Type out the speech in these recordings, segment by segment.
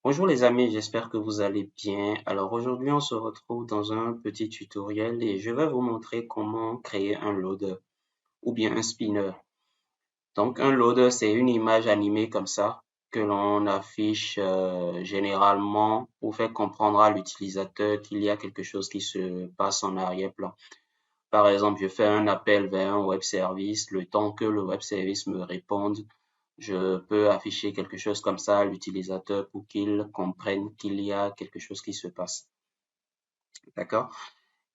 Bonjour les amis, j'espère que vous allez bien. Alors aujourd'hui, on se retrouve dans un petit tutoriel et je vais vous montrer comment créer un loader ou bien un spinner. Donc un loader, c'est une image animée comme ça que l'on affiche généralement pour faire comprendre à l'utilisateur qu'il y a quelque chose qui se passe en arrière-plan. Par exemple, je fais un appel vers un web service, le temps que le web service me réponde, je peux afficher quelque chose comme ça à l'utilisateur pour qu'il comprenne qu'il y a quelque chose qui se passe. D'accord?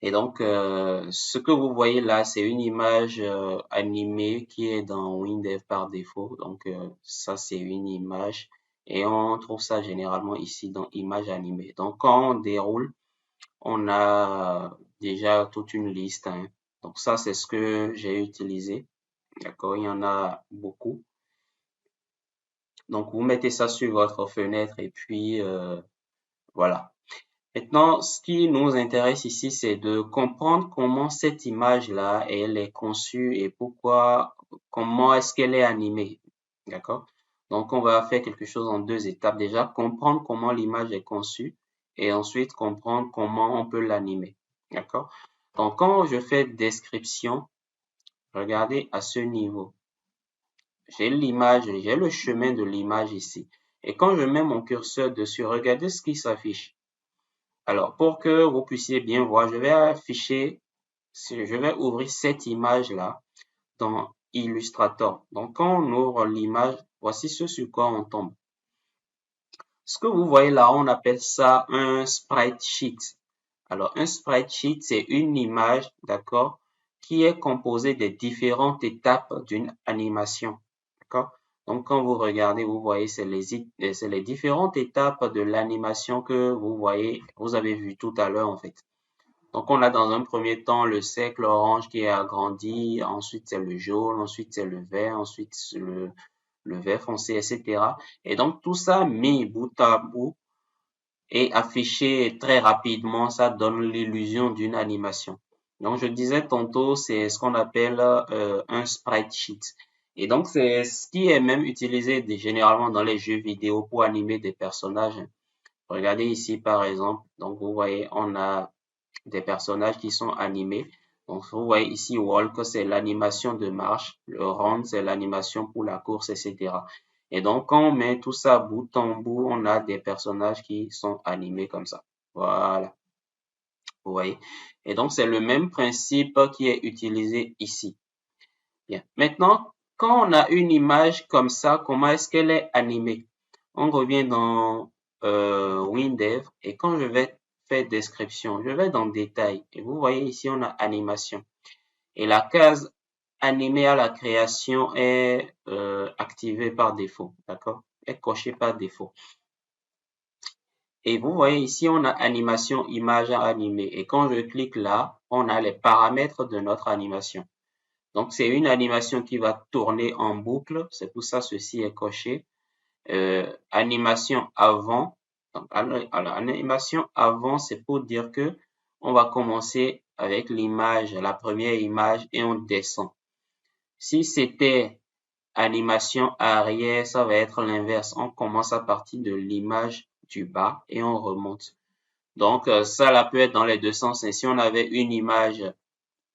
Et donc, ce que vous voyez là, c'est une image animée qui est dans WinDev par défaut. Donc, ça, c'est une image. Et on trouve ça généralement ici dans Image animée. Donc, quand on déroule, on a déjà toute une liste, hein. Donc, ça, c'est ce que j'ai utilisé. D'accord? Il y en a beaucoup. Donc, vous mettez ça sur votre fenêtre et puis voilà. Maintenant, ce qui nous intéresse ici, c'est de comprendre comment cette image-là, elle est conçue et pourquoi, comment est-ce qu'elle est animée. D'accord? Donc, on va faire quelque chose en deux étapes. Déjà, comprendre comment l'image est conçue et ensuite comprendre comment on peut l'animer. D'accord? Donc, quand je fais description, regardez à ce niveau. J'ai l'image, j'ai le chemin de l'image ici. Et quand je mets mon curseur dessus, regardez ce qui s'affiche. Alors, pour que vous puissiez bien voir, je vais afficher, je vais ouvrir cette image-là dans Illustrator. Donc, quand on ouvre l'image, voici ce sur quoi on tombe. Ce que vous voyez là, on appelle ça un sprite sheet. Alors, un sprite sheet, c'est une image, d'accord, qui est composée des différentes étapes d'une animation. D'accord? Donc, quand vous regardez, vous voyez, c'est les différentes étapes de l'animation que vous voyez, vous avez vu tout à l'heure, en fait. Donc, on a dans un premier temps le cercle orange qui est agrandi, ensuite c'est le jaune, ensuite c'est le vert, ensuite le vert foncé, etc. Et donc, tout ça mis bout à bout et affiché très rapidement, ça donne l'illusion d'une animation. Donc, je disais tantôt, c'est ce qu'on appelle un sprite sheet. Et donc, c'est ce qui est même utilisé généralement dans les jeux vidéo pour animer des personnages. Regardez ici, par exemple. Donc, vous voyez, on a des personnages qui sont animés. Donc, vous voyez ici, walk, c'est l'animation de marche. Le run, c'est l'animation pour la course, etc. Et donc, quand on met tout ça bout en bout, on a des personnages qui sont animés comme ça. Voilà, vous voyez. Et donc, c'est le même principe qui est utilisé ici. Bien. Maintenant, quand on a une image comme ça, comment est-ce qu'elle est animée? On revient dans WinDev et quand je vais faire description, je vais dans détail et vous voyez ici on a animation et la case animée à la création est activée par défaut, d'accord? Est cochée par défaut. Et vous voyez ici on a animation image à animer et quand je clique là, on a les paramètres de notre animation. Donc, c'est une animation qui va tourner en boucle. C'est pour ça ceci est coché. Animation avant. Donc, alors, animation avant, c'est pour dire que on va commencer avec l'image, la première image, et on descend. Si c'était animation arrière, ça va être l'inverse. On commence à partir de l'image du bas et on remonte. Donc, ça là peut être dans les deux sens. Et si on avait une image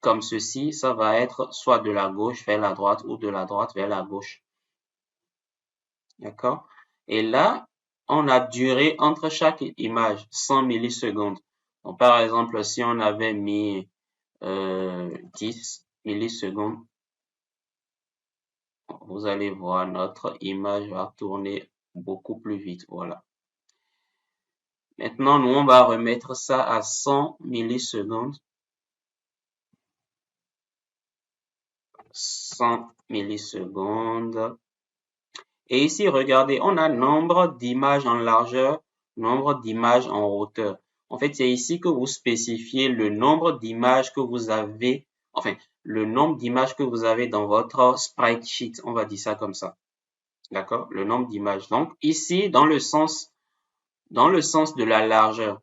comme ceci, ça va être soit de la gauche vers la droite ou de la droite vers la gauche. D'accord? Et là, on a duré entre chaque image 100 millisecondes. Donc, par exemple, si on avait mis 10 millisecondes, vous allez voir notre image va tourner beaucoup plus vite. Voilà. Maintenant, nous, on va remettre ça à 100 millisecondes. 100 millisecondes. Et ici, regardez, on a nombre d'images en largeur, nombre d'images en hauteur. En fait, c'est ici que vous spécifiez le nombre d'images que vous avez, enfin, le nombre d'images que vous avez dans votre sprite sheet. On va dire ça comme ça. D'accord? Le nombre d'images. Donc, ici, dans le sens de la largeur.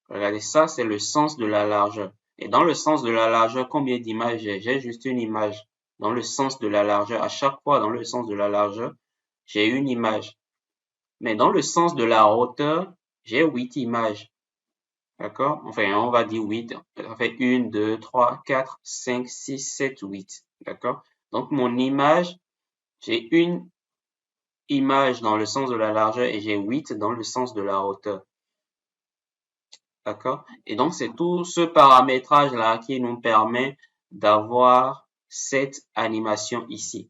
Regardez, ça, c'est le sens de la largeur. Et dans le sens de la largeur, combien d'images j'ai? J'ai juste une image. Dans le sens de la largeur, à chaque fois dans le sens de la largeur, j'ai une image. Mais dans le sens de la hauteur, j'ai 8 images. D'accord? Enfin, on va dire 8. Ça fait 1, 2, 3, 4, 5, 6, 7, 8. D'accord? Donc, mon image, j'ai une image dans le sens de la largeur et j'ai 8 dans le sens de la hauteur. D'accord? Et donc, c'est tout ce paramétrage-là qui nous permet d'avoir cette animation ici.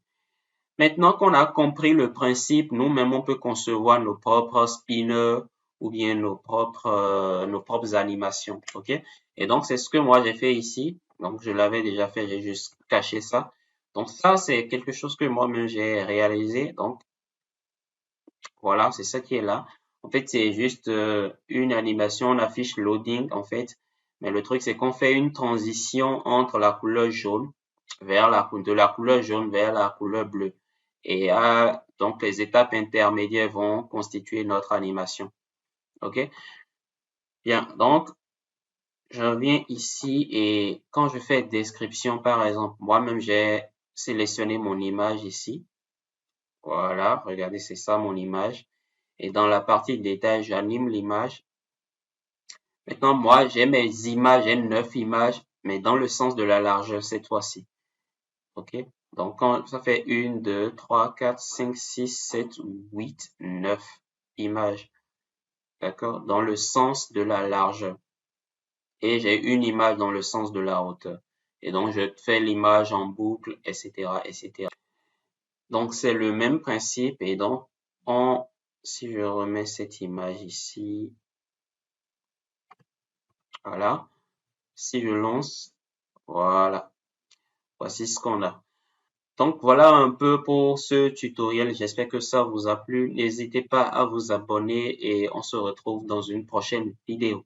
Maintenant qu'on a compris le principe, nous-mêmes, on peut concevoir nos propres spinners ou bien nos propres animations. OK? Et donc, c'est ce que moi, j'ai fait ici. Donc, je l'avais déjà fait, j'ai juste caché ça. Donc, ça, c'est quelque chose que moi-même, j'ai réalisé. Donc, voilà, c'est ça qui est là. En fait, c'est juste une animation, on affiche loading en fait. Mais le truc, c'est qu'on fait une transition entre la couleur jaune de la couleur jaune vers la couleur bleue. Et donc, les étapes intermédiaires vont constituer notre animation. OK? Bien. Donc, je reviens ici et quand je fais description, par exemple, moi-même, j'ai sélectionné mon image ici. Voilà. Regardez, c'est ça mon image. Et dans la partie détail, j'anime l'image. Maintenant, moi, j'ai mes images, j'ai 9 images, mais dans le sens de la largeur cette fois-ci. OK? Donc, quand ça fait 1, 2, 3, 4, 5, 6, 7, 8, 9 images. D'accord? Dans le sens de la largeur. Et j'ai une image dans le sens de la hauteur. Et donc, je fais l'image en boucle, etc., etc. Donc, c'est le même principe. Et donc, si je remets cette image ici, voilà. Si je lance, voilà. Voici ce qu'on a. Donc, voilà un peu pour ce tutoriel. J'espère que ça vous a plu. N'hésitez pas à vous abonner et on se retrouve dans une prochaine vidéo.